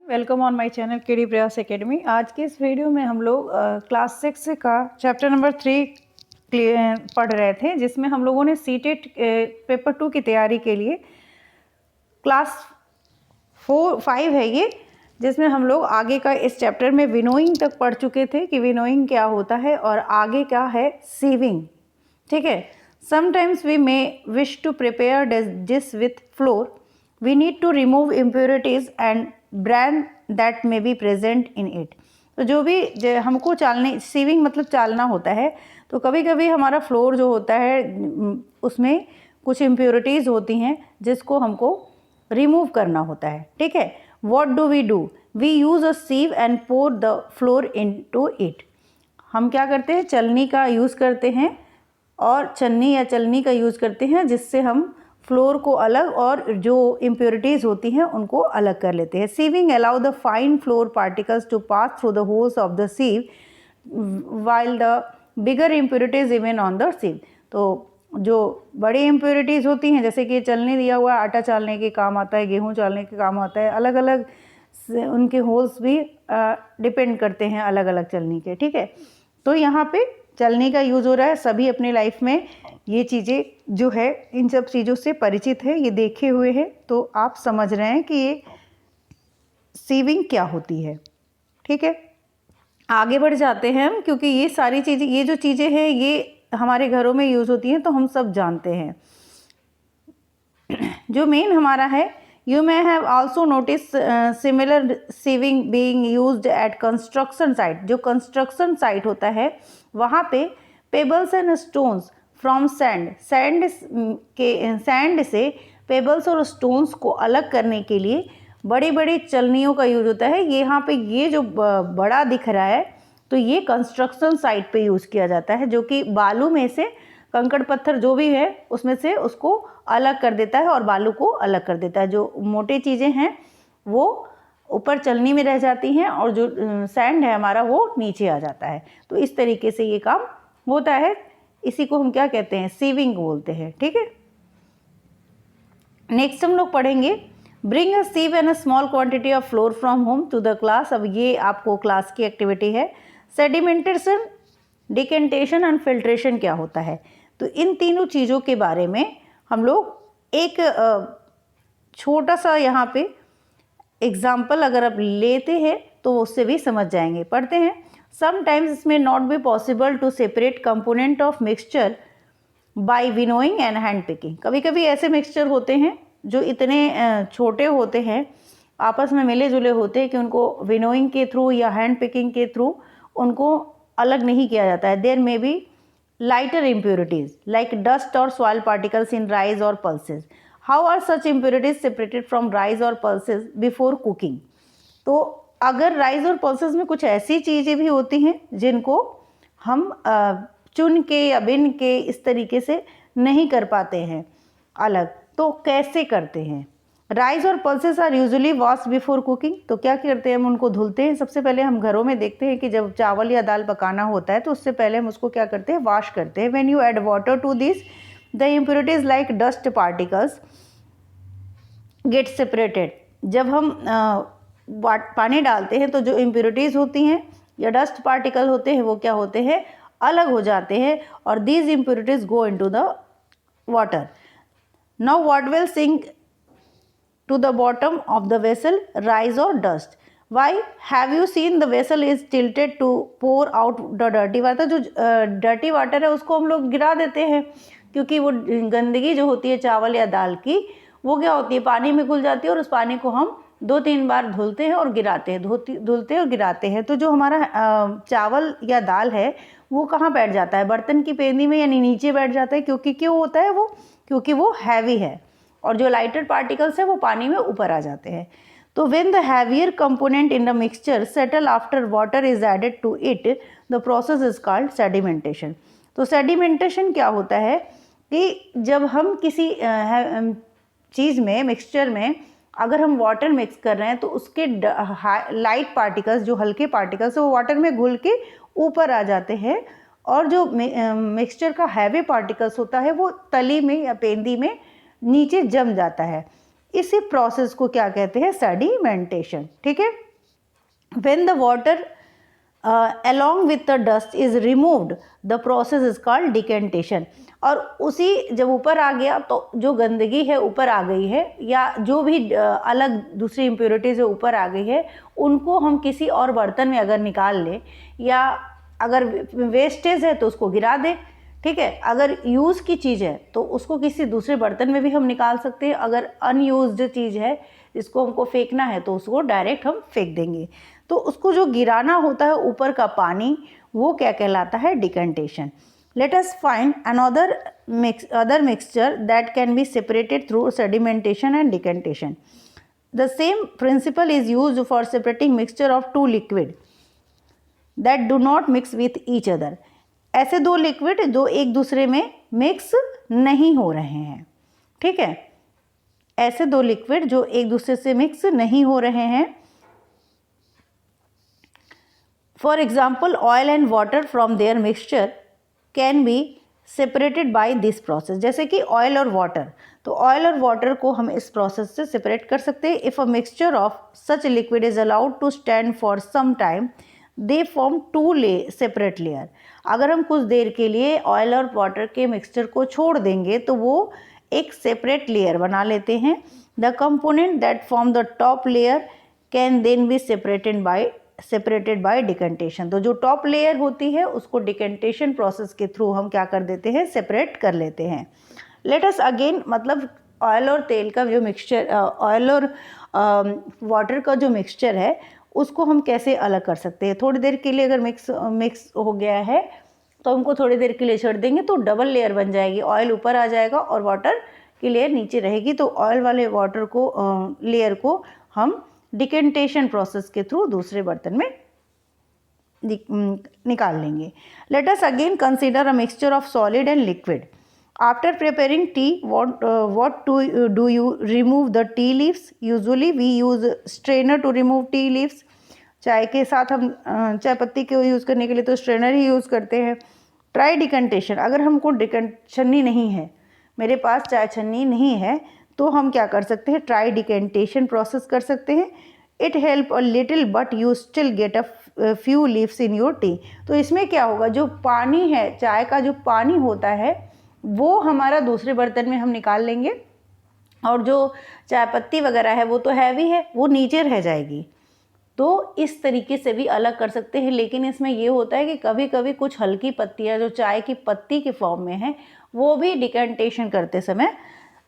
Welcome on my channel KD प्रयास academy. आज के इस वीडियो में हम लोग क्लास 6 का चैप्टर नंबर 3 पढ़ रहे थे, जिसमें हम लोगों ने सीटेट पेपर 2 की तैयारी के लिए क्लास 5 है ये, जिसमें हम लोग आगे का इस चैप्टर में विनोइंग तक पढ़ चुके थे कि विनोइंग क्या होता है और आगे क्या है सीविंग। ठीक है। Sometimes we may wish to prepare dish with flour, we need to remove impurities and bran that may be present in it. तो जो भी हमको चालने, सीविंग मतलब चालना होता है, तो कभी कभी हमारा फ्लोर जो होता है उसमें कुछ इम्प्योरिटीज़ होती हैं जिसको हमको रिमूव करना होता है। ठीक है। What do? We use a sieve and pour the flour into it. हम क्या करते हैं? चलनी का यूज़ करते हैं और छन्नी या चलनी का यूज़ करते हैं, जिससे हम फ्लोर को अलग और जो इम्प्योरिटीज़ होती हैं उनको अलग कर लेते हैं। Sieving allow the fine flour particles to pass through the holes of the sieve while the bigger impurities even on the sieve. तो जो बड़ी इम्प्योरिटीज़ होती हैं, जैसे कि चलनी दिया हुआ है, आटा चालने के काम आता है, गेहूँ चालने के काम आता है, अलग अलग उनके होल्स भी डिपेंड करते हैं अलग अलग चलनी के। ठीक है। तो यहाँ पे चलनी का यूज़ हो रहा है। सभी अपनी लाइफ में ये चीज़ें जो है इन सब चीज़ों से परिचित है, ये देखे हुए हैं, तो आप समझ रहे हैं कि ये सीविंग क्या होती है। ठीक है। आगे बढ़ जाते हैं हम, क्योंकि ये सारी चीज़ें, ये जो चीज़ें हैं ये हमारे घरों में यूज़ होती हैं, तो हम सब जानते हैं। जो मेन हमारा है, you may have also notice similar sieving being used at construction site. जो कंस्ट्रक्शन साइट होता है वहाँ पे pebbles and stones from sand से पेबल्स और स्टोन्स को अलग करने के लिए बड़ी बड़ी चलनियों का यूज होता है। ये यहाँ पे ये जो बड़ा दिख रहा है, तो ये कंस्ट्रक्शन साइट पे यूज़ किया जाता है, जो कि बालू में से कंकड़ पत्थर जो भी है उसमें से उसको अलग कर देता है और बालू को अलग कर देता है। जो मोटी चीज़ें हैं वो ऊपर चलनी में रह जाती हैं और जो सैंड है हमारा वो नीचे आ जाता है। तो इस तरीके से ये काम होता है। इसी को हम क्या कहते हैं? सीविंग बोलते हैं। ठीक है। नेक्स्ट हम लोग पढ़ेंगे bring a sieve and a small quantity of flour from home to the class. अब ये आपको क्लास की एक्टिविटी है। सेडिमेंटेशन, डिकेंटेशन एंड फिल्ट्रेशन क्या होता है? तो इन तीनों चीज़ों के बारे में हम लोग एक छोटा सा यहाँ पे एग्जाम्पल अगर आप लेते हैं तो उससे भी समझ जाएंगे। पढ़ते हैं। Sometimes it may not be possible to separate component of mixture by winnowing and hand picking. कभी कभी ऐसे मिक्सचर होते हैं जो इतने छोटे होते हैं, आपस में मिले जुले होते हैं कि उनको विनोइंग के थ्रू या हैंड पिकिंग के थ्रू उनको अलग नहीं किया जाता है। There may be lighter impurities like dust और सॉइल पार्टिकल्स इन राइस और pulses. How are such impurities separated from rice और पल्सेस बिफोर कुकिंग? तो अगर राइस और पल्सेस में कुछ ऐसी चीज़ें भी होती हैं जिनको हम चुन के या बिन के इस तरीके से नहीं कर पाते हैं अलग, तो कैसे करते हैं? राइस और pulses are usually wash before cooking. तो क्या करते हैं? हम उनको धुलते हैं। सबसे पहले हम घरों में देखते हैं कि जब चावल या दाल पकाना होता है तो उससे पहले हम उसको क्या करते हैं? वॉश करते हैं। When you add water to this the impurities like dust particles get separated. जब हम पानी डालते हैं तो जो इम्प्योरिटीज़ होती हैं या डस्ट पार्टिकल होते हैं वो क्या होते हैं? अलग हो जाते हैं और these impurities go into the water. Now what will sink to the bottom of the vessel? Rice और dust. Why? Have you seen the vessel is tilted to pour out the dirty water. जो dirty water है उसको हम लोग गिरा देते हैं, क्योंकि वो गंदगी जो होती है चावल या दाल की वो क्या होती है? पानी में घुल जाती है और उस पानी को हम 2-3 बार धुलते हैं और गिराते हैं, धुलते हैं और गिराते हैं। तो जो हमारा चावल या दाल है वो कहाँ बैठ जाता है? बर्तन की पेंदी में, यानी नीचे बैठ जाता है। क्योंकि क्यों होता है वो? क्योंकि वो हैवी है और जो लाइटर पार्टिकल्स है वो पानी में ऊपर आ जाते हैं। तो when the heavier component in the mixture settle after water is added to it, the process is called sedimentation. तो सेडिमेंटेशन क्या होता है कि जब हम किसी चीज़ में, मिक्सचर में अगर हम वाटर मिक्स कर रहे हैं तो उसके लाइट पार्टिकल्स, जो हल्के पार्टिकल्स, वो वाटर में घुल के ऊपर आ जाते हैं और जो मिक्सचर का हैवी पार्टिकल्स होता है वो तली में या पेंदी में नीचे जम जाता है। इसी प्रोसेस को क्या कहते हैं? सेडिमेंटेशन। ठीक है। When the water along with the dust is removed the process is called decantation। और उसी जब ऊपर आ गया तो जो गंदगी है ऊपर आ गई है या जो भी अलग दूसरी इम्प्योरिटीज़ है ऊपर आ गई है, उनको हम किसी और बर्तन में अगर निकाल लें या अगर वेस्टेज है तो उसको गिरा दें। ठीक है। अगर यूज़ की चीज़ है तो उसको किसी दूसरे बर्तन में भी हम निकाल सकते हैं। अगर अनयूज्ड चीज़ है जिसको हमको फेंकना है तो उसको डायरेक्ट हम फेंक देंगे। तो उसको जो गिराना होता है ऊपर का पानी, वो क्या कहलाता है? Decantation. Let us find other mixture that can be separated through sedimentation and decantation. The same principle is used for separating mixture of two liquid that do not mix with each other. ऐसे दो liquid जो एक दूसरे में mix नहीं हो रहे हैं। ठीक है। ऐसे दो लिक्विड जो एक दूसरे से मिक्स नहीं हो रहे हैं। For example oil and water from their mixture can be separated by this process. जैसे कि ऑयल और वाटर, तो ऑयल और वाटर को हम इस प्रोसेस से सेपरेट कर सकते हैं। If a mixture of such liquid is allowed to stand for some time they form two separate layer. अगर हम कुछ देर के लिए ऑयल और वाटर के मिक्सचर को छोड़ देंगे तो वो एक सेपरेट लेयर बना लेते हैं। The component that form the top layer can then be separated by decantation. तो जो टॉप लेयर होती है उसको डिकेंटेशन प्रोसेस के थ्रू हम क्या कर देते हैं? सेपरेट कर लेते हैं। लेट अस अगेन, मतलब ऑयल और तेल का जो मिक्सचर, ऑयल और वाटर का जो मिक्सचर है उसको हम कैसे अलग कर सकते हैं? थोड़ी देर के लिए अगर मिक्स हो गया है तो हमको थोड़ी देर के लिए छोड़ देंगे तो डबल लेयर बन जाएगी। ऑयल ऊपर आ जाएगा और वाटर की लेयर नीचे रहेगी। तो ऑयल वाले वाटर को लेयर को हम डिकेंटेशन प्रोसेस के थ्रू दूसरे बर्तन में निकाल लेंगे। Let us again consider a mixture of solid and liquid. After preparing T what do you remove the tea leaves? Usually we use strainer to remove tea leaves। चाय के साथ हम चाय पत्ती को यूज़ करने के लिए तो स्ट्रेनर ही यूज़ करते हैं। ट्राई डिकेंटेशन, अगर हमको छन्नी नहीं है, मेरे पास चाय छन्नी नहीं है, तो हम क्या कर सकते हैं? ट्राई डिकेंटेशन प्रोसेस कर सकते हैं। It help a little but you still get a few leaves in your T. तो इसमें क्या होगा? जो पानी है, चाय का जो पानी होता है वो हमारा दूसरे बर्तन में हम निकाल लेंगे और जो चाय पत्ती वगैरह है वो तो हैवी है, वो नीचे रह जाएगी। तो इस तरीके से भी अलग कर सकते हैं। लेकिन इसमें ये होता है कि कभी कभी कुछ हल्की पत्तियाँ जो चाय की पत्ती के फॉर्म में है वो भी डिकेंटेशन करते समय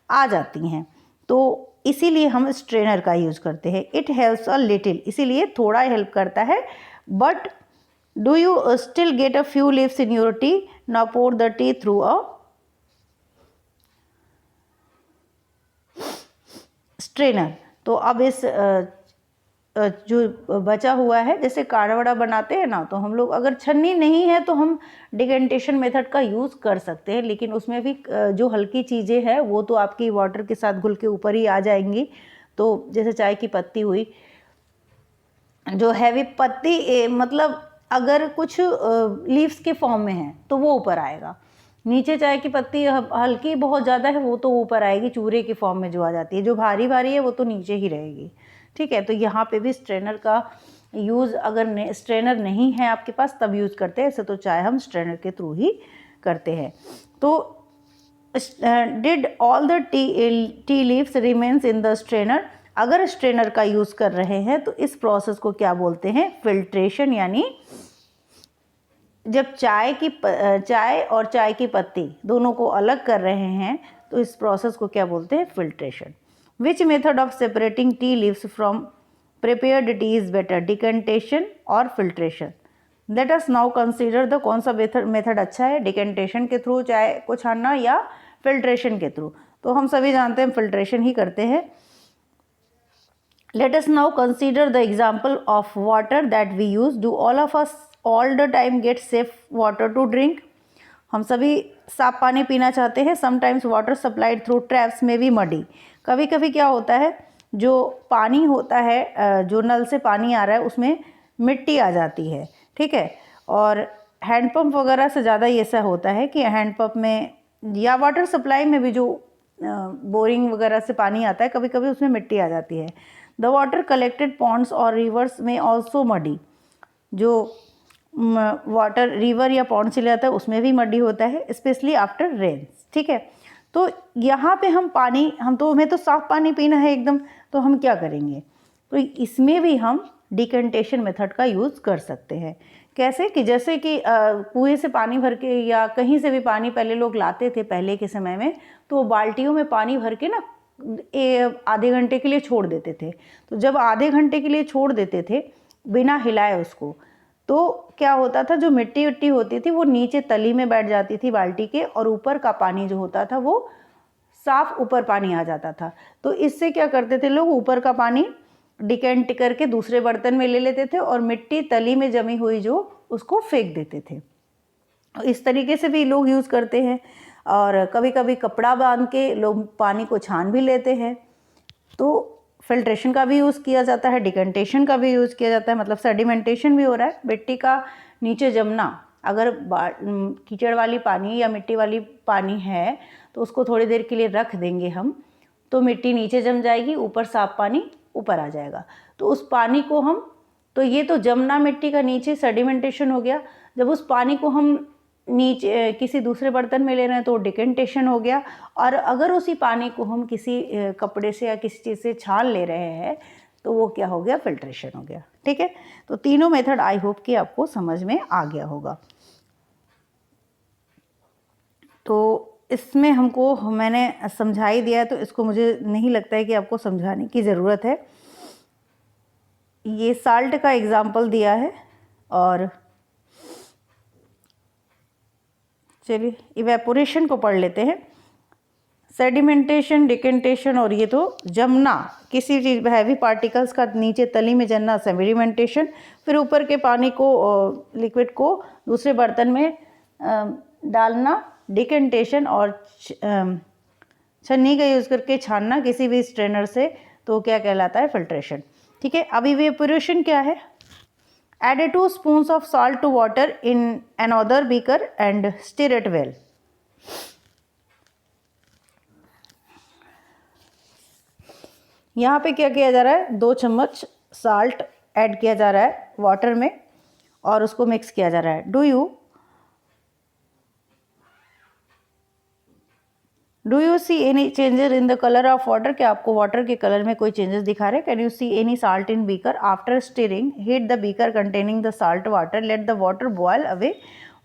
आ जाती हैं, तो इसीलिए हम स्ट्रेनर का यूज़ करते हैं। इट हेल्प्स अ लिटिल, इसीलिए थोड़ा हेल्प करता है। But do you still get a few leaves in your tea? Now pour the tea through a strainer. तो अब इस जो बचा हुआ है, जैसे काढ़ा वाड़ा बनाते हैं ना, तो हम लोग अगर छन्नी नहीं है तो हम डिकेंटेशन मेथड का यूज़ कर सकते हैं। लेकिन उसमें भी जो हल्की चीज़ें हैं वो तो आपकी वाटर के साथ घुल के ऊपर ही आ जाएंगी। तो जैसे चाय की पत्ती हुई, जो हैवी पत्ती मतलब अगर कुछ लीव्स के फॉर्म में है तो वो ऊपर आएगा। नीचे चाय की पत्ती हल्की बहुत ज़्यादा है वो तो ऊपर आएगी, चूरे के फॉर्म में जो आ जाती है। जो भारी भारी है वो तो नीचे ही रहेगी। ठीक है। तो यहाँ पे भी स्ट्रेनर का यूज़, अगर स्ट्रेनर नहीं है आपके पास तब यूज़ करते हैं। ऐसे तो चाय हम स्ट्रेनर के थ्रू ही करते हैं। तो did all the tea leaves remains in the strainer? अगर स्ट्रेनर का यूज़ कर रहे हैं तो इस प्रोसेस को क्या बोलते हैं? फिल्ट्रेशन। यानी जब चाय और चाय की पत्ती दोनों को अलग कर रहे हैं तो इस प्रोसेस को क्या बोलते हैं? Filtration. Which method of separating tea leaves from prepared tea is better, decantation और filtration? Let us now consider the कौन सा मेथड अच्छा है, डिकेंटेशन के थ्रू चाय को छानना या फिल्ट्रेशन के थ्रू? तो हम सभी जानते हैं फिल्ट्रेशन ही करते हैं। Let us now consider the example of water that we use. Do all of us all the time get safe water to drink? हम सभी साफ पानी पीना चाहते हैं। Sometimes water supplied through taps में भी मडी। कभी कभी क्या होता है, जो पानी होता है, जो नल से पानी आ रहा है उसमें मिट्टी आ जाती है। ठीक है। और हैंडपम्प वगैरह से ज़्यादा ये ऐसा होता है कि हैंडपम्प में या वाटर सप्लाई में भी जो बोरिंग वगैरह से पानी आता है, कभी कभी उसमें मिट्टी आ जाती है। द वाटर कलेक्टेड पॉन्ड्स और रिवर्स में ऑल्सो मडी, जो वाटर रिवर या पॉन्ड से ले आता है उसमें भी मडी होता है, स्पेशली आफ्टर रेन्स। ठीक है, तो यहाँ पे हम पानी, हमें तो साफ पानी पीना है एकदम, तो हम क्या करेंगे, तो इसमें भी हम डिकंटेशन मेथड का यूज़ कर सकते हैं। कैसे कि जैसे कि कुएं से पानी भर के या कहीं से भी पानी पहले लोग लाते थे पहले के समय में, तो बाल्टियों में पानी भर के ना आधे घंटे के लिए छोड़ देते थे। तो जब आधे घंटे के लिए छोड़ देते थे बिना हिलाए उसको, तो क्या होता था, जो मिट्टी विट्टी होती थी वो नीचे तली में बैठ जाती थी बाल्टी के, और ऊपर का पानी जो होता था वो साफ ऊपर पानी आ जाता था। तो इससे क्या करते थे लोग, ऊपर का पानी डिकेंट करके दूसरे बर्तन में ले लेते थे और मिट्टी तली में जमी हुई जो उसको फेंक देते थे। इस तरीके से भी लोग यूज़ करते हैं। और कभी कभी कपड़ा बांध के लोग पानी को छान भी लेते हैं। तो फिल्ट्रेशन का भी यूज़ किया जाता है, डिकंटेशन का भी यूज़ किया जाता है, मतलब सेडिमेंटेशन भी हो रहा है। मिट्टी का नीचे जमना, अगर कीचड़ वाली पानी या मिट्टी वाली पानी है तो उसको थोड़ी देर के लिए रख देंगे हम, तो मिट्टी नीचे जम जाएगी, ऊपर साफ पानी ऊपर आ जाएगा। तो उस पानी को हम, तो ये तो जमना मिट्टी का नीचे सेडिमेंटेशन हो गया। जब उस पानी को हम नीचे किसी दूसरे बर्तन में ले रहे हैं तो डिकेंटेशन हो गया। और अगर उसी पानी को हम किसी कपड़े से या किसी चीज़ से छान ले रहे हैं तो वो क्या हो गया, फिल्ट्रेशन हो गया। ठीक है, तो तीनों मेथड आई होप कि आपको समझ में आ गया होगा। तो इसमें मैंने समझा ही दिया है, तो इसको मुझे नहीं लगता है कि आपको समझाने की ज़रूरत है। ये साल्ट का एग्जाम्पल दिया है। और चलिए इवेपोरेशन को पढ़ लेते हैं। सेडिमेंटेशन, डिकेंटेशन, और ये तो जमना, किसी चीज़ हैवी पार्टिकल्स का नीचे तली में जमना सेडिमेंटेशन, फिर ऊपर के पानी को, लिक्विड को दूसरे बर्तन में डालना डिकेंटेशन, और छन्नी का यूज़ करके छानना किसी भी स्ट्रेनर से, तो क्या कहलाता है, फिल्ट्रेशन। ठीक है, अब इवेपोरेशन क्या है, add 2 spoons of salt to water in another beaker and stir it well. यहाँ पे क्या किया जा रहा है, 2 चम्मच साल्ट ऐड किया जा रहा है वाटर में और उसको मिक्स किया जा रहा है। Do you see any changes in the colour of water, क्या आपको वाटर के कलर में कोई चेंजेस दिखा रहे हैं? Can you see any salt in beaker? After stirring heat the beaker containing the salt water, let the water boil away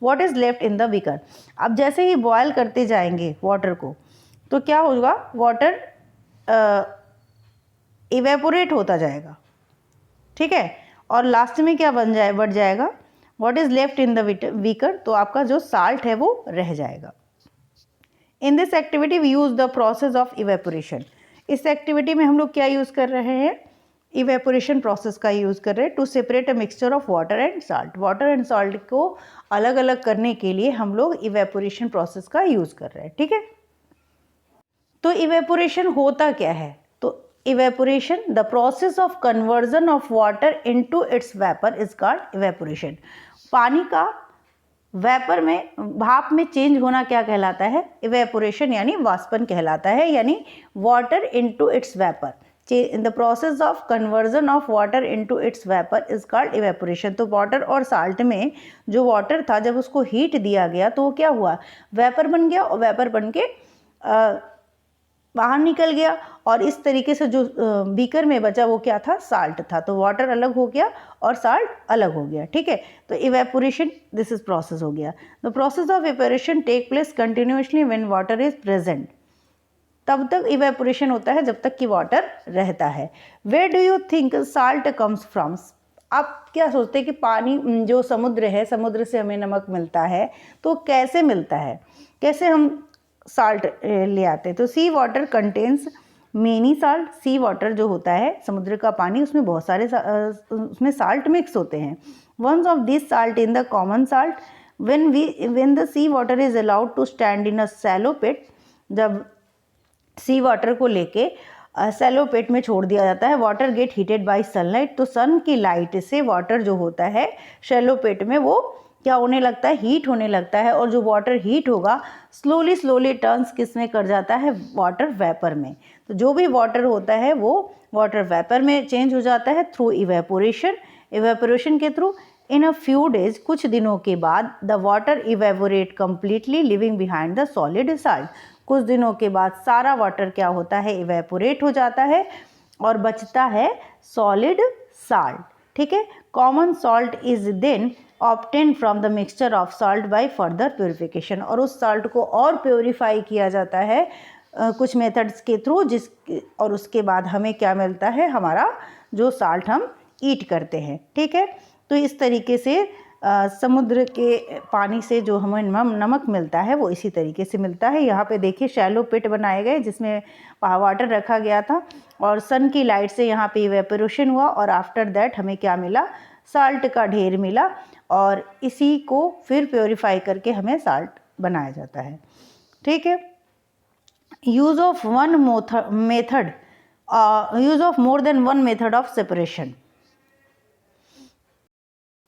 what is left in the beaker. अब जैसे ही बॉयल करते जाएंगे वाटर को, तो क्या होगा, वाटर इवेपोरेट होता जाएगा। ठीक है, और लास्ट में क्या बढ़ जाएगा, what is left in the beaker, तो आपका जो साल्ट है वो रह जाएगा। In this activity we use the process of evaporation. इस एक्टिविटी में हम लोग क्या यूज़ कर रहे हैं, इवेपोरेशन प्रोसेस का यूज़ कर रहे हैं to separate a mixture of water and salt. Water and salt को अलग अलग करने के लिए हम लोग इवेपोरेशन प्रोसेस का यूज़ कर रहे हैं। ठीक है, तो इवेपोरेशन होता क्या है, तो evaporation, the process of conversion of water into its vapour is called evaporation. पानी का वेपर में, भाप में चेंज होना क्या कहलाता है, इवेपोरेशन यानी वाष्पन कहलाता है, यानी water into its vapour. The process of conversion of water into its vapour is called evaporation. तो वाटर और साल्ट में जो वाटर था, जब उसको हीट दिया गया तो वो क्या हुआ, वेपर बन गया, और वेपर बन के बाहर निकल गया, और इस तरीके से जो बीकर में बचा वो क्या था, साल्ट था। तो वाटर अलग हो गया और साल्ट अलग हो गया। ठीक है, तो इवेपोरेशन दिस इज प्रोसेस हो गया। The process of evaporation take place continuously when water is present. तब तक इवेपोरेशन होता है जब तक कि वाटर रहता है। Where do you think salt comes from? आप क्या सोचते हैं कि पानी जो समुद्र है, समुद्र से हमें नमक मिलता है, तो कैसे मिलता है, कैसे हम साल्ट ले आते हैं? तो सी वाटर कंटेन्स मेनी साल्ट। सी वाटर जो होता है, समुद्र का पानी, उसमें बहुत सारे उसमें साल्ट मिक्स होते हैं। Ones of this salt in the common salt when the sea water is allowed to stand in a shallow pit. जब सी वाटर को लेके सैलो पिट में छोड़ दिया जाता है, water gate heated bye sunlight. तो सन की लाइट से वाटर जो होता है शैलो पिट में वो क्या होने लगता है, हीट होने लगता है, और जो वाटर हीट होगा स्लोली टर्न्स किस में कर जाता है, वाटर वेपर में। तो जो भी वाटर होता है वो वाटर वेपर में चेंज हो जाता है थ्रू इवेपोरेशन के through. In a few days, कुछ दिनों के बाद, the water evaporate completely living behind the solid salt. कुछ दिनों के बाद सारा वाटर क्या होता है, इवेपोरेट हो जाता है और बचता है सॉलिड साल्ट। ठीक है। Common salt is then obtain from the mixture of salt by further purification, और उस सॉल्ट को और प्योरीफाई किया जाता है कुछ मेथड्स के थ्रू, और उसके बाद हमें क्या मिलता है, हमारा जो साल्ट हम ईट करते हैं। ठीक है। तो इस तरीके से समुद्र के पानी से जो हमें नमक मिलता है वो इसी तरीके से मिलता है। यहाँ पे देखिए शैलो पिट बनाए गए जिसमें वाटर रखा गया था और सन की लाइट से यहाँ पे इवेपोरेशन हुआ और आफ्टर दैट हमें क्या मिला, साल्ट का ढेर मिला, और इसी को फिर प्योरीफाई करके हमें साल्ट बनाया जाता है। ठीक है। Use of more than one method of separation.